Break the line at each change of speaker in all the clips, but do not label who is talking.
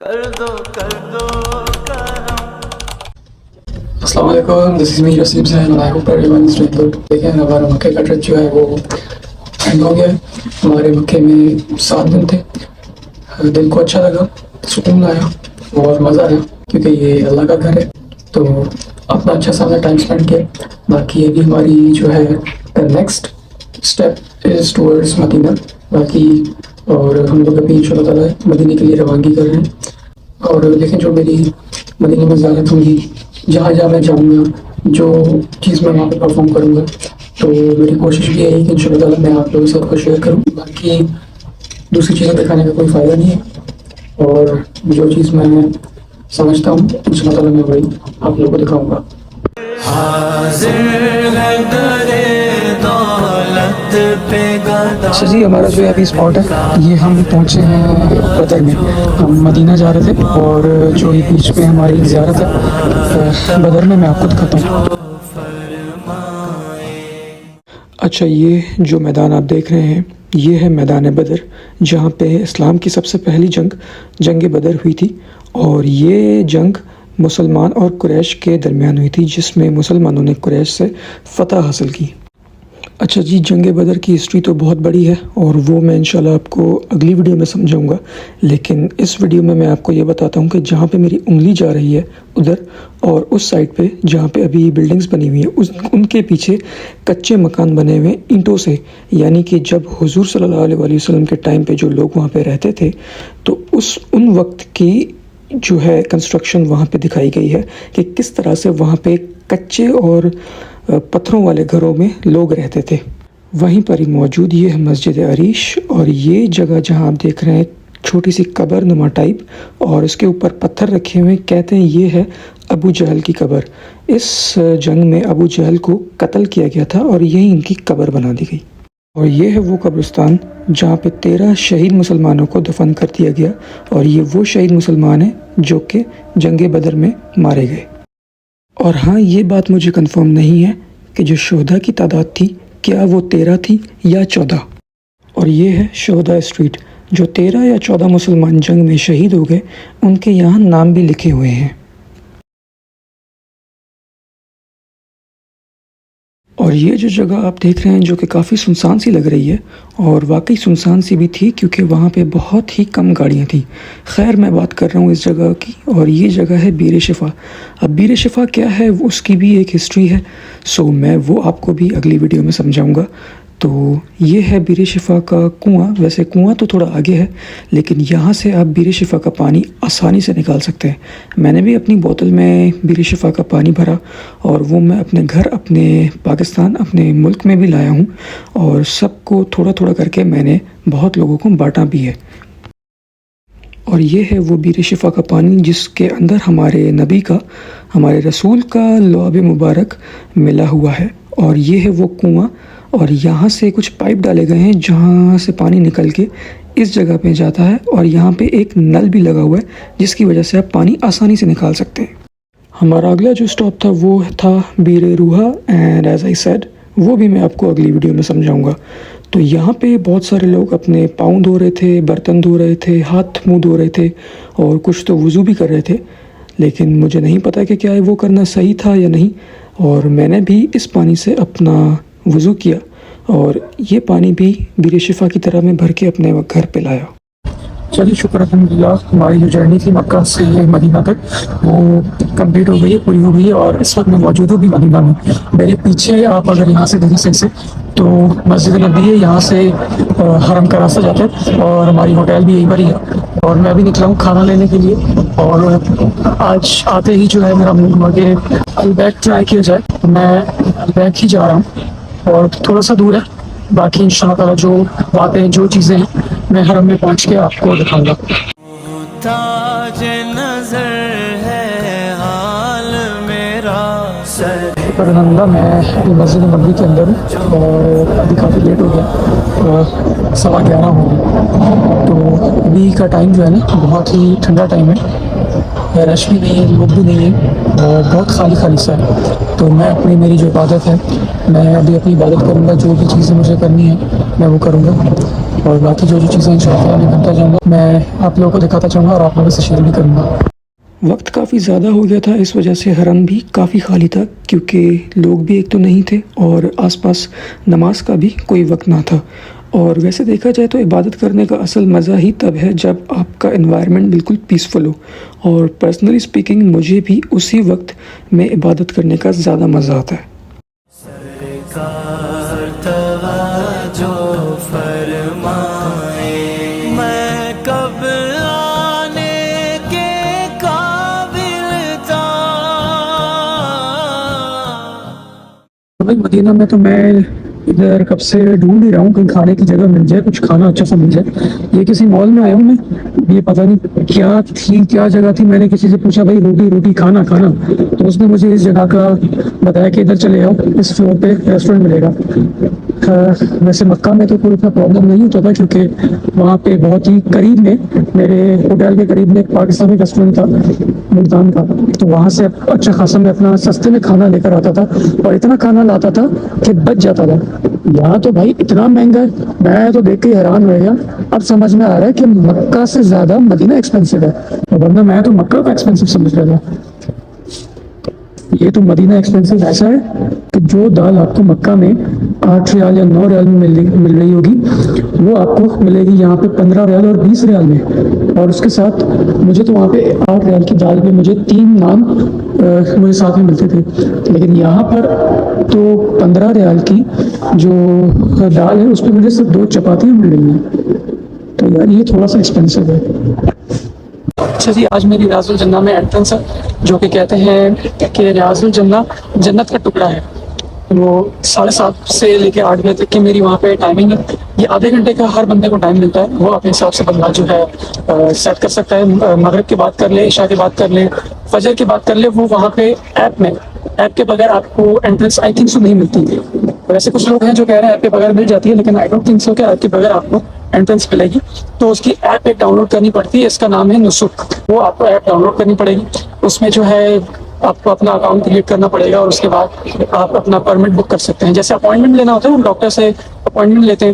कर दो करम।
अस्सलाम वालेकुम, this is me Rasim Sain and I hope everyone is doing good. देखें, हमारा मक्के का ट्रिप जो है वो एंड हो गया है। हमारे मक्के में 7 दिन थे। दिल को अच्छा लगा, सुकून आया और मज़ा आया क्योंकि ये अल्लाह का घर है, तो अपना अच्छा सा हमने टाइम स्पेंड किया। बाकी ये भी हमारी जो है next step is towards Medina. बाकी और हम लोग अभी इंशाल्लाह ताला मदीने के लिए रवानगी कर रहे हैं। और लेकिन जो मेरी मदीने में ज़्यारत होगी, जहाँ जहाँ मैं जाऊँगा, जो चीज़ मैं वहाँ पे परफॉर्म करूँगा, तो मेरी कोशिश भी यही कि इंशाल्लाह ताला मैं आप लोगों के साथ को शेयर करूँ। बाकी दूसरी चीज़ें दिखाने का कोई फ़ायदा नहीं है, और जो चीज़ मैं समझता हूँ इंशाल्लाह ताला मैं वही आप लोगों को दिखाऊँगा। अच्छा जी, हमारा जो है अभी स्पॉट है, ये हम पहुँचे हैं बदर में। हम मदीना जा रहे थे और जो ये बीच में हमारी ज़ियारत है बदर में, मैं आपको दिखाता हूँ। अच्छा, ये जो मैदान आप देख रहे हैं ये है मैदान बदर, जहाँ पे इस्लाम की सबसे पहली जंग बदर हुई थी। और ये जंग मुसलमान और कुरैश के दरमियान हुई थी, जिसमें मुसलमानों ने कुरैश से फ़तह हासिल की। अच्छा जी, जंग बदर की हिस्ट्री तो बहुत बड़ी है और वो मैं इंशाल्लाह आपको अगली वीडियो में समझाऊंगा। लेकिन इस वीडियो में मैं आपको ये बताता हूँ कि जहाँ पे मेरी उंगली जा रही है उधर, और उस साइड पे जहाँ पे अभी बिल्डिंग्स बनी हुई है उनके पीछे कच्चे मकान बने हुए ईंटों से। यानी कि जब हुजूर सल्लल्लाहु अलैहि वसल्लम के टाइम पे जो लोग वहाँ पे रहते थे, तो उन वक्त की जो है कंस्ट्रक्शन वहाँ पे दिखाई गई है कि किस तरह से वहाँ पे कच्चे और पत्थरों वाले घरों में लोग रहते थे। वहीं पर ही मौजूद ये है मस्जिद अरीश, और ये जगह जहाँ आप देख रहे हैं छोटी सी कब्र नुमा टाइप, और इसके ऊपर पत्थर रखे हुए, कहते हैं ये है अबू जहल की कब्र। इस जंग में अबू जहल को कत्ल किया गया था और यही इनकी कब्र बना दी गई। और ये है वो कब्रिस्तान जहाँ पे 13 शहीद मुसलमानों को दफन कर दिया गया, और ये वो शहीद मुसलमान हैं जो कि जंग बदर में मारे गए। और हाँ, ये बात मुझे कंफर्म नहीं है कि जो शोहदा की तादाद थी क्या वो 13 थी या 14। और ये है शोहदा स्ट्रीट, जो 13 या 14 मुसलमान जंग में शहीद हो गए उनके यहाँ नाम भी लिखे हुए हैं। और ये जो जगह आप देख रहे हैं जो कि काफ़ी सुनसान सी लग रही है, और वाकई सुनसान सी भी थी क्योंकि वहाँ पे बहुत ही कम गाड़ियाँ थी। खैर, मैं बात कर रहा हूँ इस जगह की, और ये जगह है बीर शिफा। अब बीर शिफा क्या है उसकी भी एक हिस्ट्री है, सो मैं वो आपको भी अगली वीडियो में समझाऊँगा। तो ये है बीर शिफा का कुआं। वैसे कुआं तो थोड़ा आगे है, लेकिन यहाँ से आप बीर शिफा का पानी आसानी से निकाल सकते हैं। मैंने भी अपनी बोतल में बीर शिफा का पानी भरा, और वो मैं अपने घर, अपने पाकिस्तान, अपने मुल्क में भी लाया हूँ, और सबको थोड़ा थोड़ा करके मैंने बहुत लोगों को बांटा भी है। और ये है वो बीर शिफा का पानी जिसके अंदर हमारे नबी का, हमारे रसूल का लौब मुबारक मिला हुआ है। और ये है वो कुआं, और यहाँ से कुछ पाइप डाले गए हैं जहाँ से पानी निकल के इस जगह पे जाता है, और यहाँ पे एक नल भी लगा हुआ है जिसकी वजह से आप पानी आसानी से निकाल सकते हैं। हमारा अगला जो स्टॉप था वो था बीर रूहा, एंड एज आई सेड वो भी मैं आपको अगली वीडियो में समझाऊंगा। तो यहाँ पे बहुत सारे लोग अपने पाँव धो रहे थे, बर्तन धो रहे थे, हाथ मुँह धो रहे थे, और कुछ तो वज़ू भी कर रहे थे। लेकिन मुझे नहीं पता कि क्या वो करना सही था या नहीं, और मैंने भी इस पानी से अपना वज़ू किया, और ये पानी भी बीर शिफा की तरह मैं भर के अपने घर पे लाया। चलिए, शुक्र अल्हम्दुलिल्लाह, हमारी जो जर्नी थी मक्का से मदीना तक वो कंप्लीट हो गई है, पूरी हो गई है, और इस वक्त मैं मौजूद हूँ भी मदीना में। मेरे पीछे आप अगर यहाँ से देखिए से तो मस्जिद नबी है, यहाँ से हरम का रास्ता जाता है, और हमारी होटल भी यहीं पर ही है। और मैं अभी निकला हूँ खाना लेने के लिए, और आज आते ही जो है मेरा मूड हुआ कि अलबैक ट्राई किया जाए, तो मैं अलबैक ही जा रहा हूँ, और थोड़ा सा दूर है। बाकी इंशाल्लाह ताला जो बातें, जो चीज़ें हैं, मैं हरम में पहुँच के आपको दिखाऊंगा।
ताज नजर है हाल मेरा सर।
अल्हम्दुलिल्लाह, मैं मस्जिद नबी के अंदर हूँ, और अभी काफ़ी लेट हो गया, 11:15 हो गए। तो अभी का टाइम जो है ना, बहुत ही ठंडा टाइम है, रश भी नहीं है, लोग भी नहीं है, और बहुत खाली खाली सा है। तो मैं मेरी जो इबादत है, मैं अभी अपनी इबादत करूँगा, जो भी चीज़ें मुझे करनी है मैं वो करूँगा। اور باقی جو چیزیں انشاءاللہ میں کرتا جاؤں گا میں آپ لوگوں کو دکھاتا جاؤں گا اور آپ لوگوں سے شیئر بھی کروں گا. وقت کافی زیادہ ہو گیا تھا، اس وجہ سے حرم بھی کافی خالی تھا، کیونکہ لوگ بھی ایک تو نہیں تھے اور آس پاس نماز کا بھی کوئی وقت نہ تھا. اور ویسے دیکھا جائے تو عبادت کرنے کا اصل مزہ ہی تب ہے جب آپ کا انوائرمنٹ بالکل پیسفل ہو، اور پرسنلی اسپیکنگ مجھے بھی اسی وقت میں عبادت کرنے کا زیادہ مزہ آتا ہے.
سرکار توجہ فرمائے، میں کب آنے کے قابل تھا.
بھائی مدینہ میں تو میں ادھر کب سے ڈھونڈ ہی رہا ہوں کہیں کھانے کی جگہ مل جائے، کچھ کھانا اچھا سا مل جائے. یہ کسی مال میں آیا ہوں میں، یہ پتہ نہیں کیا جگہ تھی. میں نے کسی سے پوچھا بھائی روٹی کھانا، تو اس نے مجھے اس جگہ کا بتایا کہ ادھر چلے آؤ، اس فلور پہ ریسٹورینٹ ملے گا. ویسے مکہ میں تو کوئی اتنا پرابلم نہیں ہوتا تھا، کیونکہ وہاں پہ بہت ہی قریب میں میرے ہوٹل کے قریب میں ایک پاکستانی ریسٹورینٹ تھا ملتان کا، تو وہاں سے اچھا خاصا میں اپنا سستے میں کھانا لے کر آتا تھا، اور اتنا کھانا لاتا تھا کہ بچ جاتا تھا. یہاں تو بھائی اتنا مہنگا ہے، میں تو دیکھ کے حیران ہو گیا. اب سمجھ میں آ رہا ہے کہ مکہ سے زیادہ مدینہ ایکسپینسو ہے، ورنہ میں تو مکہ کو ایکسپینسو سمجھ رہا تھا. یہ تو مدینہ ایکسپینسو ایسا ہے کہ جو دال آپ کو مکہ میں 8 ریال یا 9 ریال میں مل رہی ہوگی، وہ آپ کو ملے گی یہاں پہ 15 ریال اور 20 ریال میں. اور اس کے ساتھ مجھے تو وہاں پہ 8 ریال کی دال میں مجھے 3 نان مجھے ساتھ میں ملتے تھے، لیکن یہاں پر تو 15 ریال کی جو دال ہے اس پہ مجھے صرف 2 چپاتیاں مل رہی ہیں. تو یار یہ تھوڑا سا ایکسپینسو ہے. اچھا جی، آج میری ریاض الجنہ میں انٹرنس ہے، جو کہ کہتے ہیں کہ ریاض الجنہ جنت کا ٹکڑا ہے. وہ 7:30 سے لے کے 8 بجے تک کی میری وہاں پہ ٹائمنگ ہے. یہ آدھے گھنٹے کا ہر بندے کو ٹائم ملتا ہے، وہ اپنے حساب سے بندہ جو ہے سیٹ کر سکتا ہے. مغرب کی بات کر لے، عشاء کی بات کر لے، فجر کی بات کر لے، وہ وہاں پہ ایپ کے بغیر آپ کو انٹرنس آئی تھنک سو نہیں ملتی. ویسے کچھ لوگ ہیں جو کہہ رہے ہیں ایپ کے بغیر مل جاتی ہے، لیکن آئی ڈونٹ تھنک سو کہ ایپ کے بغیر آپ کو انٹرنس ملے گی. تو اس کی ایپ ایک ڈاؤن لوڈ کرنی پڑتی ہے، اس کا نام ہے نسک. وہ آپ کو ایپ ڈاؤن لوڈ کرنی پڑے گی. اس میں جو ہے آپ کو اپنا اکاؤنٹ کریٹ کرنا پڑے گا، اور اس کے بعد آپ اپنا پرمٹ بک کر سکتے ہیں. جیسے اپوائنٹمنٹ لینا ہوتا ہے، ہم ڈاکٹر سے اپوائنٹمنٹ لیتے ہیں،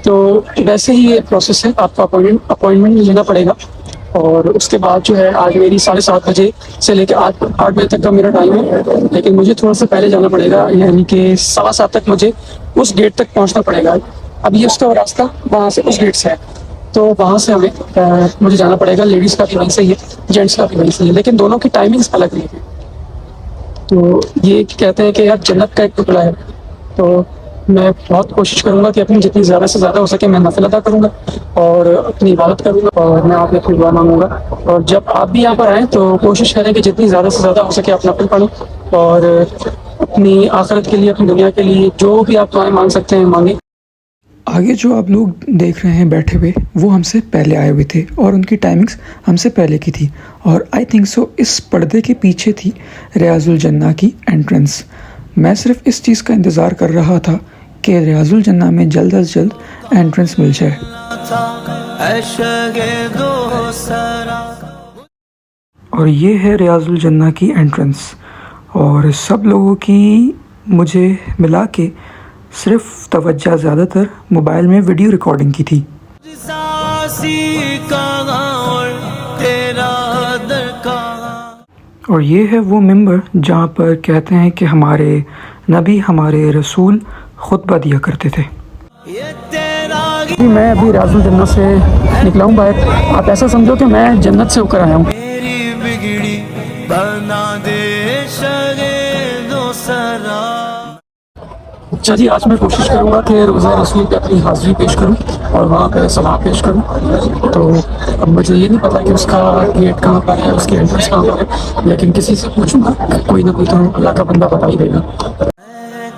تو ویسے ہی یہ پروسیس ہے. آپ کو اپوائنٹمنٹ لینا پڑے گا. اور اس کے بعد جو ہے آج میری 7:30 بجے سے لے کے 8 بجے تک کا میرا ٹائم ہے، لیکن مجھے تھوڑا سا پہلے جانا پڑے گا، یعنی کہ 7:15 تک مجھے اس گیٹ تک پہنچنا پڑے گا. اب یہ اس کا راستہ وہاں سے اس گیٹ سے ہے، تو وہاں سے مجھے جانا پڑے گا. لیڈیز کا بھی وہیں سے ہی ہے، جینٹس کا بھی وہیں سے ہی ہے، لیکن دونوں کی ٹائمنگس الگ نہیں ہے. تو یہ کہتے ہیں کہ یار جنت کا ایک ٹکڑا ہے. تو میں بہت کوشش کروں گا کہ اپنی جتنی زیادہ سے زیادہ ہو سکے میں نفل ادا کروں گا اور اپنی عبادت کروں گا، اور میں آپ کی دعا مانگوں گا. اور جب آپ بھی یہاں پر آئیں تو کوشش کریں کہ جتنی زیادہ سے زیادہ ہو سکے آپ نفل پڑھیں، اور اپنی آخرت کے لیے، اپنی دنیا کے لیے جو بھی آپ دعائیں مانگ سکتے ہیں مانگیں. آگے جو آپ لوگ دیکھ رہے ہیں بیٹھے ہوئے، وہ ہم سے پہلے آئے ہوئے تھے، اور ان کی ٹائمنگز ہم سے پہلے کی تھی. اور آئی تھنک سو اس پردے کے پیچھے تھی ریاض الجنہ کی انٹرنس. میں صرف اس چیز کا انتظار کر رہا تھا کہ ریاض الجنہ میں جلد از جلد انٹرنس مل جائے. اور یہ ہے ریاض الجنہ کی انٹرنس، اور سب لوگوں کی مجھے ملا کے صرف توجہ زیادہ تر موبائل میں ویڈیو ریکارڈنگ کی تھی. اور یہ ہے وہ ممبر جہاں پر کہتے ہیں کہ ہمارے نبی، ہمارے رسول خطبہ دیا کرتے تھے. میں ابھی ریاض الجنہ سے نکلا ہوں باہر. آپ ایسا سمجھو کہ میں جنت سے ہو کر آیا ہوں. اچھا جی، آج میں کوشش کروں گا کہ روزہ رسول پہ اپنی حاضری پیش کروں اور وہاں پہ سلام پیش کروں. تو اب مجھے یہ نہیں پتا کہ اس کا گیٹ کہاں پر ہے، اس کی انٹرنس کہاں پر ہے، لیکن کسی سے پوچھوں گا، کوئی نہ کوئی تو اللہ کا بندہ بتا ہی دے گا.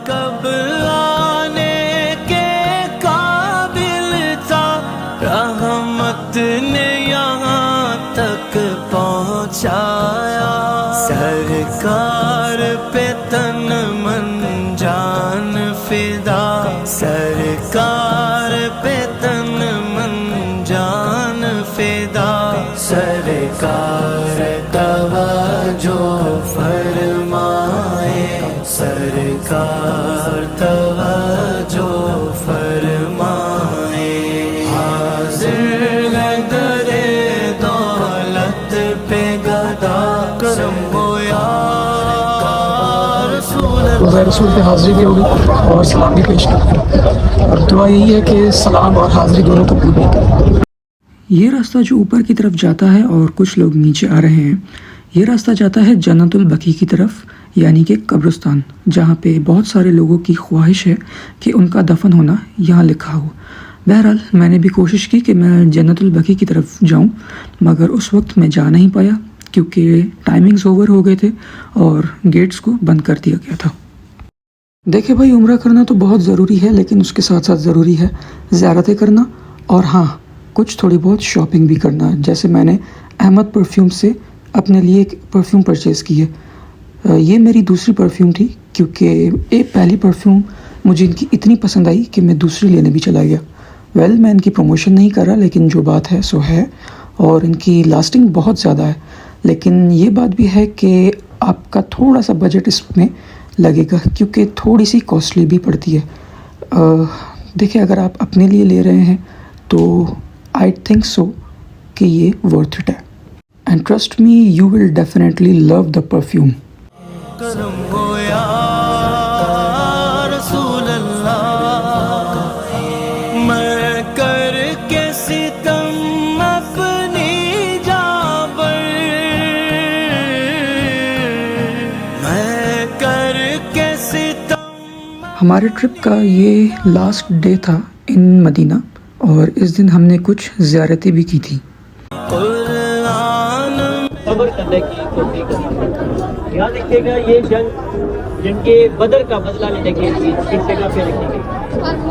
کب آنے کے قابل تھا، رحمت نے یہاں تک پہنچایا. سرکار پہ تن من جان فدا، سرکار پہ تن من جان فدا. سرکار توجہ فرمائے، سرکار توجہ فرمائے. पे गदा करम हो या रसूल
रोज़ा रसूल पे हाज़िरी भी होगी और सलाम भी पेश करें, और दुआ यही है कि सलाम और हाज़िरी दोनों कबूल हों। ये रास्ता जो ऊपर की तरफ जाता है और कुछ लोग नीचे आ रहे हैं, ये रास्ता जाता है जन्नतुल बकी की तरफ, यानी कि कब्रिस्तान, जहाँ पे बहुत सारे लोगों की ख्वाहिश है कि उनका दफन होना यहाँ लिखा हो। बहरहाल मैंने भी कोशिश की कि मैं जन्नतुल बकी की तरफ जाऊँ, मगर उस वक्त मैं जा नहीं पाया क्योंकि टाइमिंग्स ओवर हो गए थे और गेट्स को बंद कर दिया गया था। देखिए भाई, उम्रा करना तो बहुत ज़रूरी है, लेकिन उसके साथ साथ ज़रूरी है ज़ियारतें करना, और हाँ, कुछ थोड़ी बहुत शॉपिंग भी करना। जैसे मैंने अहमद परफ्यूम से अपने लिए एक परफ्यूम परचेज़ की है। ये मेरी दूसरी परफ्यूम थी, क्योंकि एक पहली परफ्यूम मुझे इनकी इतनी पसंद आई कि मैं दूसरी लेने भी चला गया। मैं इनकी प्रमोशन नहीं कर रहा, लेकिन जो बात है सो है, और इनकी लास्टिंग बहुत ज़्यादा है। लेकिन ये बात भी है कि आपका थोड़ा सा बजट इसमें लगेगा, क्योंकि थोड़ी सी कॉस्टली भी पड़ती है। देखिए, अगर आप अपने लिए ले रहे हैं तो आई थिंक सो कि ये वर्थ इट है, and trust me, you will definitely love the perfume.
करम हो या रसूल अल्लाह, मैं करके सितम अपनी जान पर, मैं करके सितम।
हमारे ट्रिप का ये लास्ट डे था इन मदीना, और इस दिन हमने कुछ ज़ियारतें भी की थी।
कब्र करने की कोशिश की। याद रखिएगा, ये जंग बदर का बदला लेने के लिए इस जगह पे रखी गई।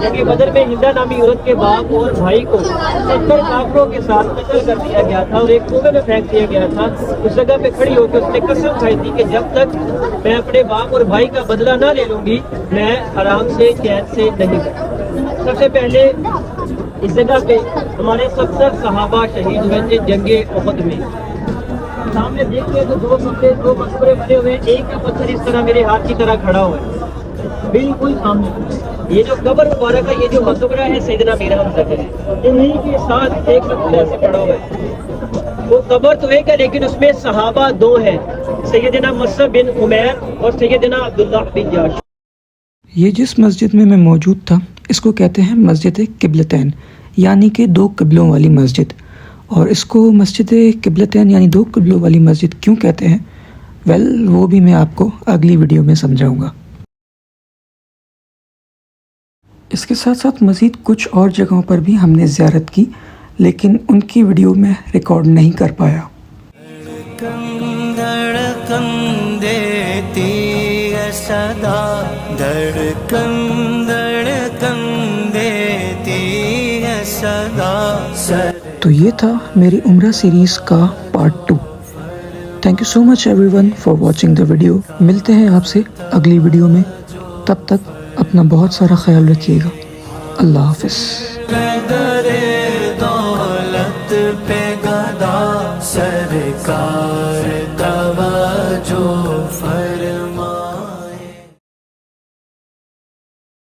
जंग बदर में हिंदा नामी औरत के बाप और भाई को 70 काफिरों के साथ कत्ल कर दिया गया था और एक कुएं में फेंक दिया गया था। उस जगह पे खड़ी होकर उसने कसम खाई थी कि जब तक मैं अपने बाप और भाई का बदला ना ले लूंगी, मैं आराम से चैन से नहीं रहूंगी। सबसे पहले इस जगह पे हमारे 70 सहाबा शहीद हुए थे जंगे उहद में। सामने देखिए तो दो मकबरे बने हुए हैं, एक का पत्थर इस तरह मेरे हाथ की तरह खड़ा हुआ है बिल्कुल सामने। ये जो कब्र मुबारक है, ये जो मकबरा है सैयदना मीर हमज़ा का है, इन्हीं के साथ एक मकबरा ऐसे पड़ा हुआ है। वो कब्र तो एक है, लेकिन उसमें सहाबा दो हैं, सैयदना मुसअब बिन उमैर और सैयदना अब्दुल्लाह बिन जाश।
ये जिस मस्जिद में मैं मौजूद था, इसको कहते हैं मस्जिद किबलतैन, यानी कि दो किबलों वाली मस्जिद। और इसको मस्जिद किबलतैन यानी दो किबलों वाली मस्जिद क्यों कहते हैं, वो भी मैं आपको अगली वीडियो में समझाऊंगा। इसके साथ साथ मज़ीद कुछ और जगहों पर भी हमने ज़ियारत की, लेकिन उनकी वीडियो में रिकॉर्ड नहीं कर पाया।
धड़कन देती है सदा, धड़कन देती है सदा।
तो ये था मेरी उम्रा सीरीज़ का part 2। Thank you so much everyone for watching the video. मिलते हैं आपसे अगली वीडियो में, तब तक अपना बहुत सारा ख्याल रखिएगा। अल्लाह हाफ़िज़।
दौलत पे गदा सरकार तवज्जो